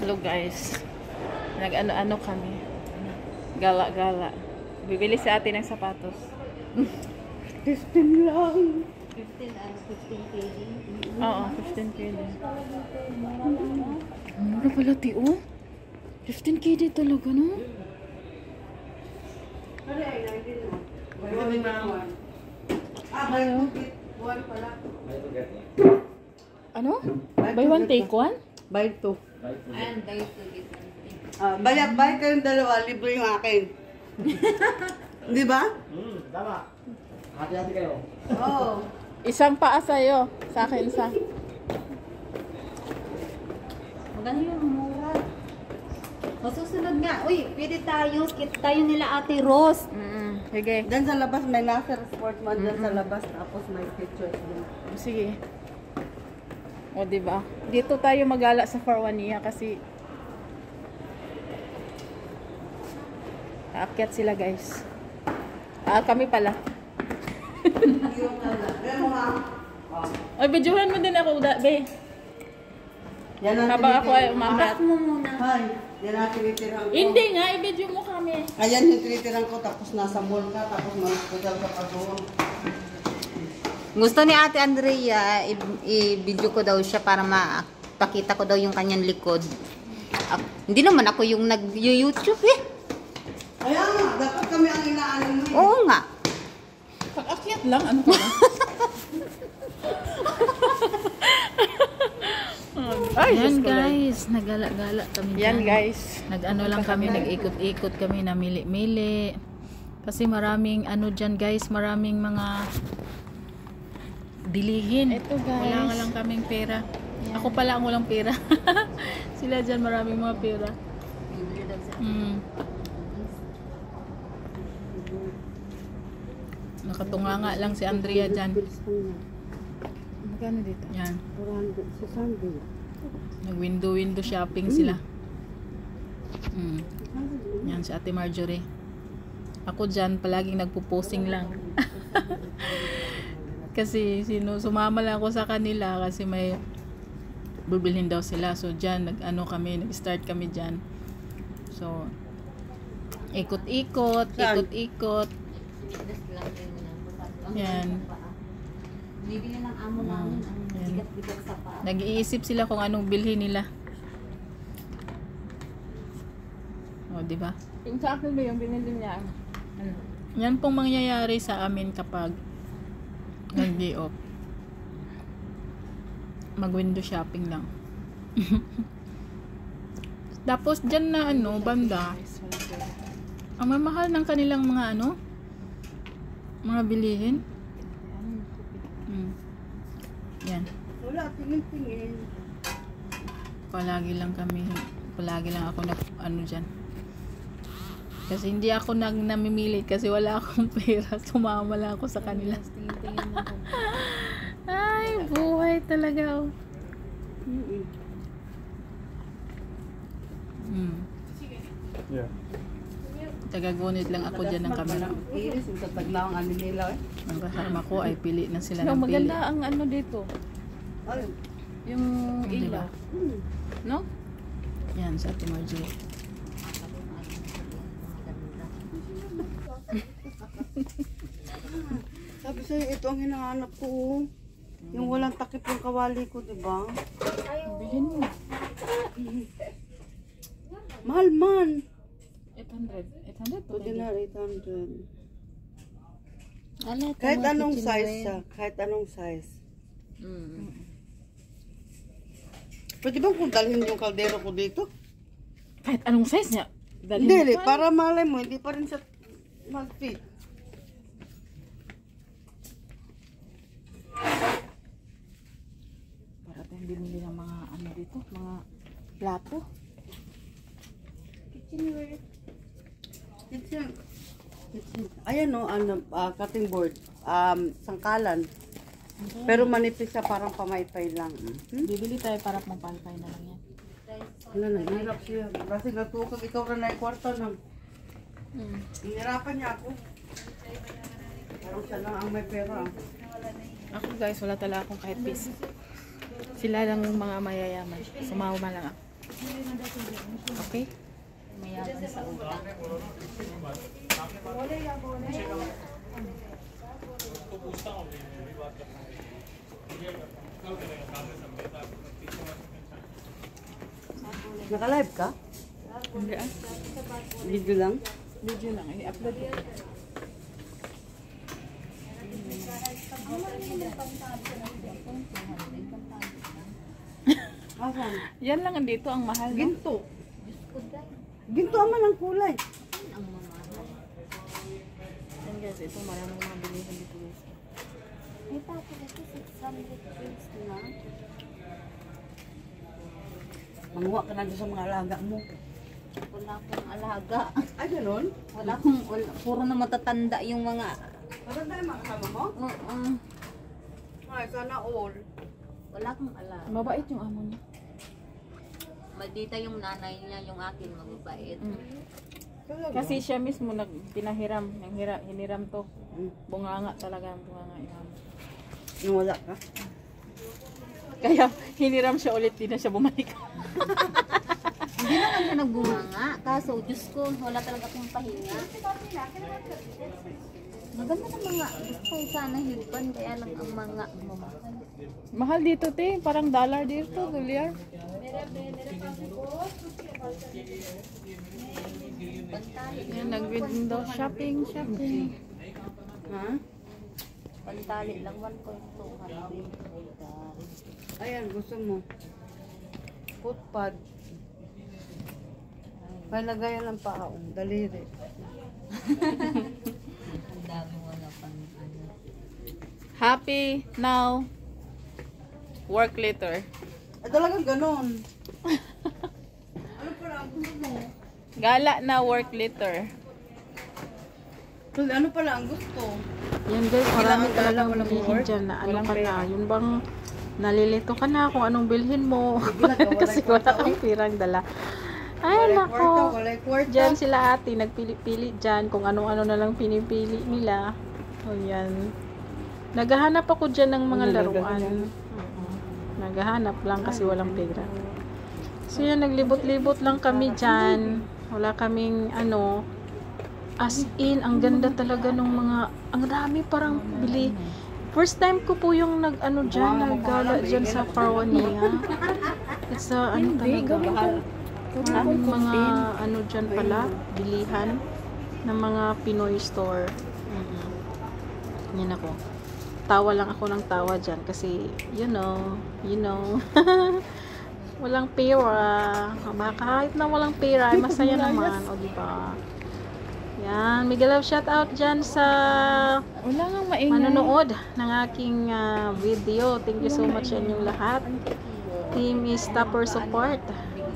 Hello guys. Nag-ano-ano kami. Gala-gala. Bibili si ate ng sapatos. 15 lang. 15 kg. Oo, 15 kg. Mura pala tiyo. 15 kg talaga, no? Buwan pala. Ano? Buy one take one? Buy two. Ayan, dahil to Buy kayong dalawa, libre yung akin. Di ba? Tama. Hati-hati kayo. Oo. Isang paa sa'yo. Sa akin isa. maganda yung mura. Masusunod nga. Uy, pwede tayo. Kit tayo nila Ate Rose. Sige. Diyan sa labas may Nasser Sportsman diyan sa labas tapos may pictures din. Sige. O, diba? Dito tayo magala sa Farwania kasi aakyat sila, guys. Kami pala. Yung ano ha? Ay, videohan mo din ako, be. Yan ang Habang ako ay Anak umakyat. mo muna. Hay, yan ang tinitirhan ko. Hindi nga, i-video mo kami. Ayan yung tinitirhan ko tapos nasa mall ka tapos mag-hotel ka pa doon. Gusto ni Ate Andrea, i-video ko daw siya para mapakita ko daw yung kanyang likod. Hindi naman ako yung nag-YouTube eh. Kaya nga, dapat kami ang inaano mo eh. Oo nga. Pag-akyat lang, ano ka ba? Ay, Yan Diyos ko, guys, nagala-gala kami Lord. Yan dyan. guys. Nag-ano lang kami, nag-ikot-ikot kami, namili-mili. Kasi maraming ano dyan guys, maraming mga bilihin. Ito, guys. Wala nga lang kaming pera. Ako pala ang walang pera. Sila dyan maraming mga pera. Nakatunga nga lang si Andrea dyan. Magkano dito? Yan. 400 sa Sunday. Nag-window shopping sila. Yan si Ate Marjorie. Ako dyan, palaging nagpo-posing lang. Kasi sumama lang ako sa kanila kasi may bibilhin daw sila. So dyan, nag-start kami dyan. So, ikot-ikot, ikot-ikot. Yan. Bibili ng amo namin ang bigat-bigat sa paa. Nag-iisip sila kung anong bilhin nila. O, di ba? Yung sa akin ba yung binili niya? Ano? Yan pong mangyayari sa amin kapag nag-day off. Mag-window shopping lang. Tapos dyan na banda, ang mamahal ng kanilang mga mga bilihin. Yan. Wala, tingin-tingin. Palagi lang ako dyan. Kasi hindi ako namimili kasi wala akong pera. Sumama lang ako sa kanila. Ay, buhay talaga. Yeah. Tagagunit lang ako dyan ng camera. Iris, yung tataglaw ang ano nila eh. Ang kasama ko ay pili na sila No, ng pili. maganda ang ano dito. Ay, Yung ilaw. No? Yan, sa Ate Marjorie. sabi sa'yo, ito ang hinahanap ko. Oh. Yung walang takip yung kawali ko, di ba? Bilhin mo. Mahal man. 800. 800 Pwede na 800. Ala, Kahit anong size siya. Kahit anong size. Pwede bang kung dalhin yung kaldero ko dito? Kahit anong size niya. Dalhin Hindi, mo pa. para malay mo, hindi pa rin siya mag-fit. Para tayong binili ng mga ano dito. Mga plato. Kitchen. Ayan o, cutting board. Sangkalan. Pero manipis siya, parang pamaypay lang. Bibili tayo para pang-palpay na lang yan. Wala na, hirap siya. Kasi natukag ikaw na na kwarta lang. Hinirapan niya ako. Parang siya lang ang may pera. Ako guys, wala talaga akong kahit piso. Sila lang yung mga mayayaman. Sumama lang ako. Okay? Mayaman sa utak. Naka-live ka? Hindi ah. Video lang? Video lang. I-upload ko. Asan? Yan lang andito ang mahal. No? Ginto. Ginto aman ang kulay. Yan guys, ito maraming mga bilihan dito guys. May tapos ito 600 pesos na. Manguha ka na doon sa mga alaga mo. Wala akong alaga. Ay, gano'n? Puro na matatanda yung mga... Parang tayo mga kasama mo? Ay, sana all. Wala akong alaga. Mabait yung amo niya. Maldita yung nanay niya, yung akin mababait. Kasi siya mismo pinahiram, hiniram to. Mm. Bunganga talaga, bunganga yung amo. Nung wala ka? Kaya hiniram siya ulit, di na siya bumalik. Hindi naman siya nagbunganga. Kaso, Diyos ko, wala talaga akong pahinga. Maganda ng mga gusto ko sana hilpan, kaya lang ang mga mamahal. Mahal dito te, parang dollar dito, dolyar. Pantali. Yan, nag-window shopping. Ha? Pantali lang 1.200. Ayan, gusto mo. Footpad. May lagayan ng paong, daliri. Ang dami wala pang ano. Happy now, work later. Ay, talagang ganon. Ano pala ang gusto mo? Gala na, work later. Ano pala ang gusto? Yan guys, marami Kailangan talagang walang bilihin work, dyan na ano walang ka na. pera. Yun bang nalilito ka na kung anong bilhin mo. Wala Kasi wala kang pirang dala. Ay, Walay kwarta, nako. walay kwarta. Diyan sila ate, nagpili-pili dyan kung ano-ano na lang pinipili nila. O yan. Naghahanap ako dyan ng mga laruan. Oo. Naghahanap lang kasi walang pera. So yan, naglibot-libot lang kami dyan. Wala kaming ano. As in, ang ganda talaga ng mga, ang dami parang bili. First time ko po yung nag-ano dyan, naggala dyan sa Farwania. It's a, ano talaga. Ang mga ano dyan pala, bilihan ng mga Pinoy store. Yan ako. Tawa lang ako ng tawa dyan kasi, you know. Walang pera. Kahit na walang pera, ay masaya naman. O diba? Yan. Miguel love shout out dyan sa Wala nang maingay. manonood ng aking video. Thank you so much sa inyong lahat. Team is Tupper Support.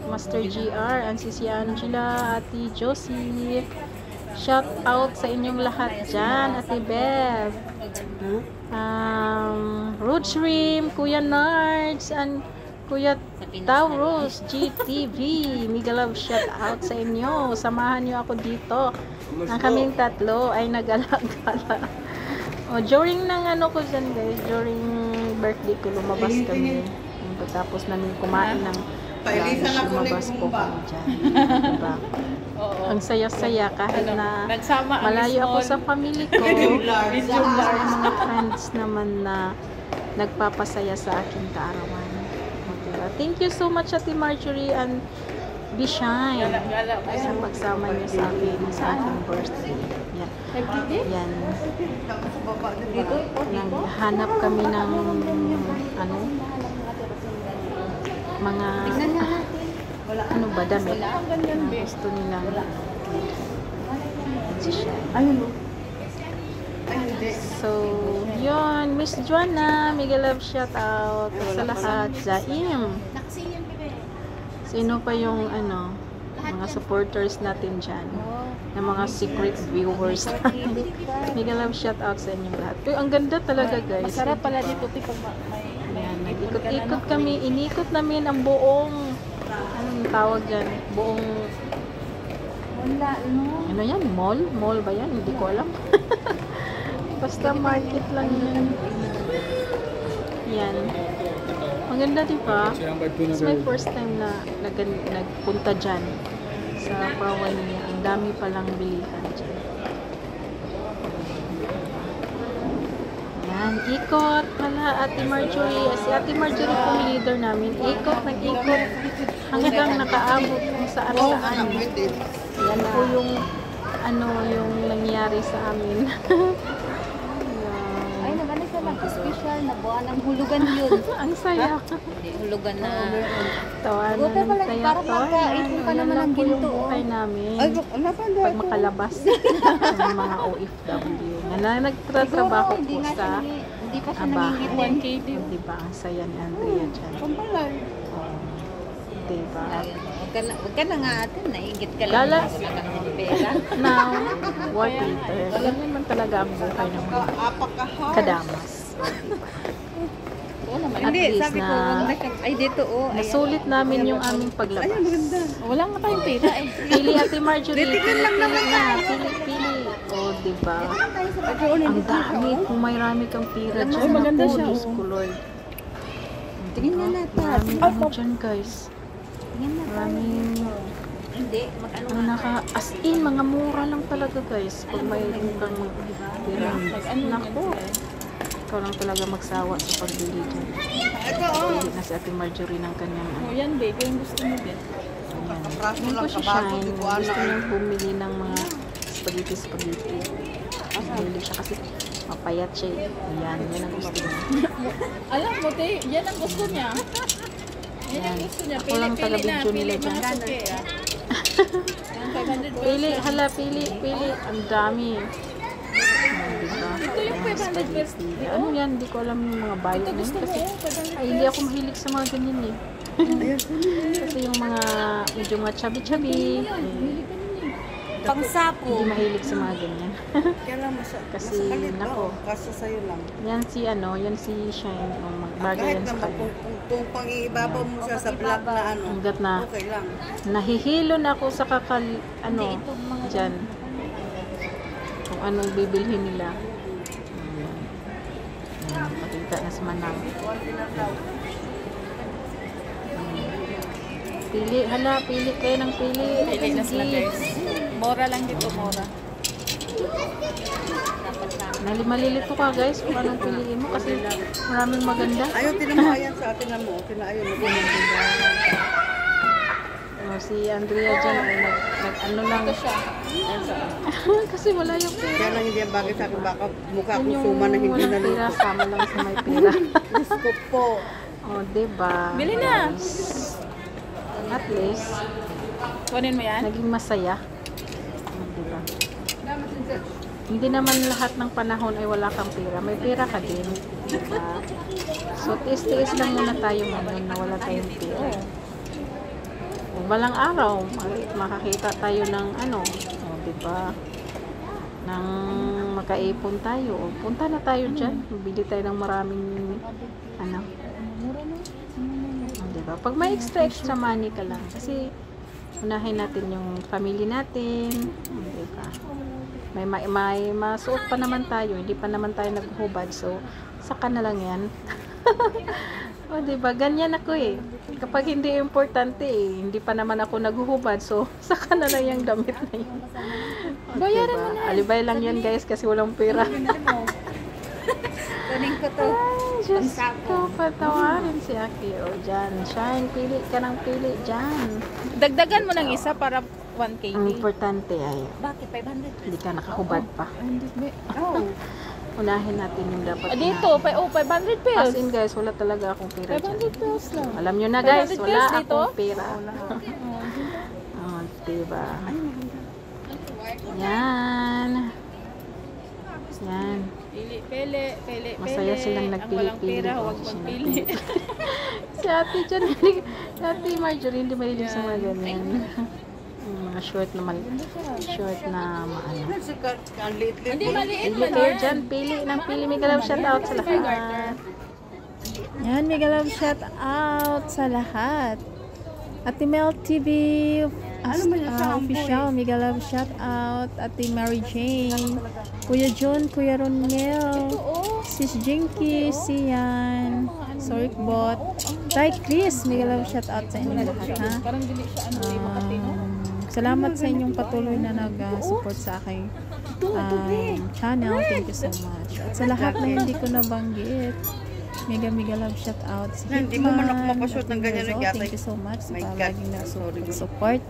Master GR, and si Angela, Ate Josie. Shout out sa inyong lahat dyan, Ate Bev. Road Shrimp, Kuya Nards, and Kuya Taurus, GTV. Miguel love shout out sa inyo. Samahan nyo ako dito. Ang kaming tatlo ay nag-alagala. During ng ano ko dyan guys, during birthday ko, lumabas kami. Pagkatapos namin kumain ng lunch, lumabas po kami dyan. Diba? Ang saya-saya kahit na Nagsama ang malayo ako small. sa family ko. Sa mga friends naman na nagpapasaya sa aking kaarawan. Diba? Thank you so much Ate Marjorie and Bishine sa pagsama niyo sa akin sa aking birthday. Yan. Yan. Naghanap kami ng ano mga ano ba damit na gusto nilang Ayun o. Ay, hindi. so yun Miss Joanna Miguel love shout out sa lahat. Zaim, sino pa yung ano mga supporters natin dyan na mga secret viewers natin. Miguel love shout out sa inyong lahat. Pero ang ganda talaga guys. Masarap pala dito pag may Ayan, nag-ikot-ikot kami. Inikot namin ang buong, anong tawag dyan? Buong, ano yan? Mall? Mall ba yan? Hindi ko alam. Basta market lang yan. Yan. Maganda, di ba? Siya ang pagpuna It's my first time na nagpunta dyan sa Pawani. Ang dami palang bilihan dyan. Yan, ikot pala Ate Marjorie. Si Ate Marjorie po yung leader namin. Ikot, nag-ikot hanggang nakaabot kung saan-saan. Yan po yung yung nangyari sa amin. Ay, nagano siya special na buwan ng hulugan yun. Ang saya. Hulugan na. Tawanan Buti ng pala, saya. parang magkaipon ka naman ng ginto. Yung buhay namin. Ay, ano pa Pag makalabas ng mga OFW na nagtatrabaho po Hindi nga sa siya hindi pa siya Aba. nangingitim. Diba? Ang saya ni Andrea dyan. Pampalay. Diba? Huwag ka na nga ate, naingit ka lang. Gala. Wala ka naman pera. Now, what later? Alam naman talaga ang buhay ng mga Apakahal. kadamas. Oo naman. At Hindi, least sabi ko, na- wag na siya- ay dito oh. Ayan. Nasulit namin yung aming paglabas. Wala nga tayong pera eh. Pili Ate Marjorie, pili na, pili. O, diba? Ang dami, kung may rami kang pira dyan. Ay, maganda Naku, siya, Diyos oh. ko, Lord. Tingin na natin. Maraming ano dyan, guys. Tingin na tayo. Maraming, Hindi, mag-ano ang as in, mga mura lang talaga, guys. Pag may kang pira. Naku, ikaw lang talaga magsawa sa pagbili dyan. Pili na si Ate Marjorie ng kanyang O yan, babe. Yung gusto mo din. Praso Hindi lang ko siya kabago, shine. di ko Gusto alam. niyang bumili ng mga spaghetti. Bumili siya kasi mapayat siya eh. Yan ang gusto niya. Alam mo, te, yan ang gusto niya. Yan ang gusto niya. Ako lang Pili na, taga-video pili nila mga dyan. suki. Yan, 500 pesos. Pili, hala, pili. Ang dami. Diba? Ito yung 500 pesos. Spaghetti. Ano yan? Hindi ko alam yung mga bio Ito na yun. gusto mo, Kasi, 500 ay, hindi ako mahilig sa mga ganyan eh. Kasi yung mga, medyo mga chubby-chubby. Pangsapo. Hindi mahilig sa mga ganyan. Kaya lang Kasi, masakalit nako. Kaso sa'yo lang. Yan si Shine. Bagay Kahit yan sa naman kanya. kung pang-iibabaw mo siya sa vlog na ano, Hanggat na okay lang. nahihilo na ako sa dyan. Kung anong bibilhin nila. Ayan, pakita na sa Manang. Pili, hala, pili kayo ng pili. Pili na sila, guys. Mora lang dito, mora. Malilito ka guys kung anong piliin mo kasi maraming maganda. Ayaw, tinan mo, ayan sa atin na mo. Ayaw, Si Andrea dyan ay ano lang. Kasi wala yung pera. Kaya lang hindi ang bagay sa akin. Baka mukha Yun akong yung suma na hindi walang na pera, luto. sama lang sa may pera. Diyos ko po. O, diba? Bili na. At least, Kunin mo yan? naging masaya. O, diba? Hindi naman lahat ng panahon ay wala kang pera. May pera ka din. Diba? So, tiis-tiis lang muna tayo ngayon na wala tayong pera. Kung balang araw, makakita tayo ng diba? Nang makaipon tayo. O, punta na tayo dyan. Bili tayo ng maraming, diba? Pag may extra money ka lang. Kasi, unahin natin yung family natin. Diba? May masuot pa naman tayo. Hindi pa naman tayo naghubad. So, saka na lang yan. O, diba? Ganyan ako eh. Kapag hindi importante eh, hindi pa naman ako naghuhubad. So, saka na lang yung damit na yun. O, Bayaran diba? mo na. Alibay lang yan guys kasi walang pera. Kunin ko to. Ay, Diyos ko, patawarin si Aki. O, dyan. Shine, pili ka ng pili. Dyan. Dagdagan mo ng isa para 1K. Ang importante ay Bakit 500? hindi ka nakahubad pa. Oh, Unahin natin yung dapat Dito, 500 As pesos. in guys, wala talaga akong pera dyan. 500 pesos lang. Alam nyo na guys, 500 wala pesos dito? akong pera. Oh, diba? Yan. Yan. Pili. Masaya silang Ang walang nagpili-pili. pera, huwag Siya magpili. Si ate dyan, si ate Marjorie, hindi mahilig sa mga ganyan. Yung mga short na maano. sikat. Ang liit-liit. Hindi maliit Pili man kayo yan. dyan, pili ng pili. May galaw shout out sa lahat. Yan, may galaw shout out sa lahat. Ate Mel TV, Ano man yun sa Official, mega love shout out, Ate Mary Jane, Kuya John, Kuya Ronel, Sis Jinky, Sian, Sorik Bot, Tay Chris, mega love shout out sa inyo lahat, ha? Salamat sa inyong patuloy na nag-support sa aking channel. Thank you so much. At sa lahat na hindi ko nabanggit, mega love shout out. Hindi mo man ako mapashoot ng ganyan ng yatay. Thank you so much sa My God. laging nag-support.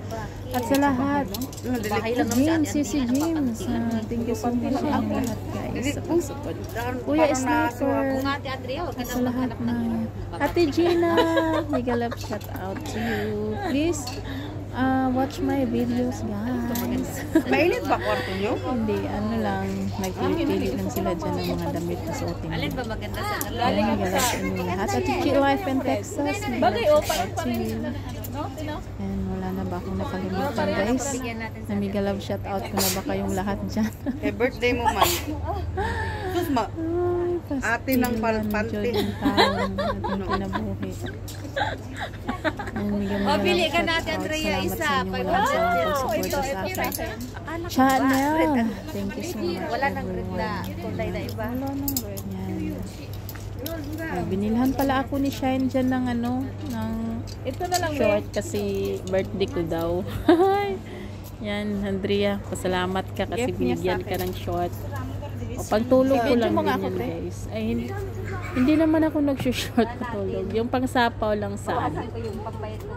At sa lahat, James, Sisi James, thank you so much sa inyo lahat guys sa pag-support. Kuya Sniper, at sa lahat na Ate Gina, mega love shout out to you. Please, watch my videos guys. Mainit ba kwarto nyo? Hindi, ano lang, nagpili lang sila dyan ng mga damit na suotin. Alin ba maganda sa Galing ako sa... lahat. At Chichi Life in Texas. Bagay, parang pareho. And wala na ba akong nakalimutan guys? Namiga love shout out ko na ba kayong lahat dyan? Eh, birthday mo man. Sus, ate ng palpante. Ating kinabuhi. Pili ka natin, Andrea, isa. Pag-support sa akin. Channel. Thank you so much. Wala nang red na kulay na iba. Wala nang red. Binilhan pala ako ni Shine dyan ng ano, ng ito na lang short kasi birthday ko daw. Yan, Andrea, pasalamat ka kasi binigyan ka ng short. O, pagtulog ko lang din yan guys. Ay, hindi naman ako nag-short patulog. Yung pangsapaw lang sa ano,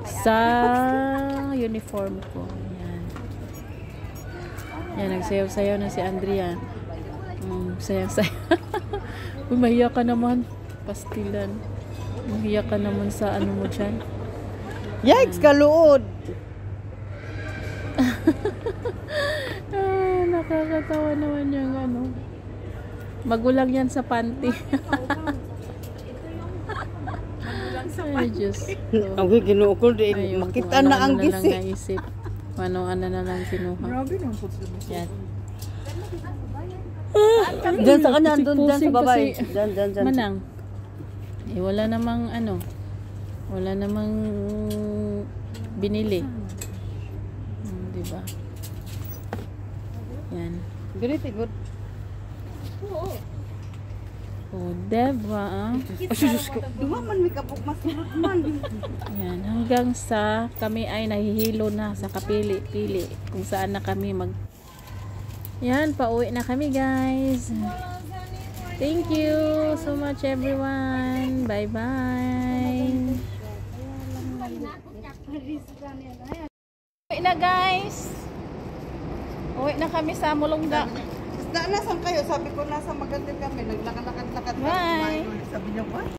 sa uniform ko. Yan. Yan, nagsayaw-sayaw na si Andrea. Sayaw-sayaw. Uy, mahiya ka naman. Pastilan. Mahiya ka naman sa ano mo dyan. Yikes, kaluod! Nakakatawa naman yung ano. Magulang yan sa panty. Ay, Diyos. Ang ginuukol din. Makita na ang gisi. Naisip. Ano na lang kinuha. Grabe nang puso. Yan. Diyan sa kanya, doon sa babae. Diyan. Manang. Eh, wala namang ano. Wala namang binili. Diba? Yan. Good. Oh, diba? Asus ko. Dumaman may kapok masulot man. Yan. Hanggang sa kami ay nahihilo na sa kapili-pili. Kung saan na kami Yan, pauwi na kami guys. Thank you so much everyone. Bye-bye. Uwi na guys. Uwi na kami sa Mulungga. Nasan kayo? Sabi ko nasa Magandang kami. Naglakad-lakad. Bye. Sabi niyo ba?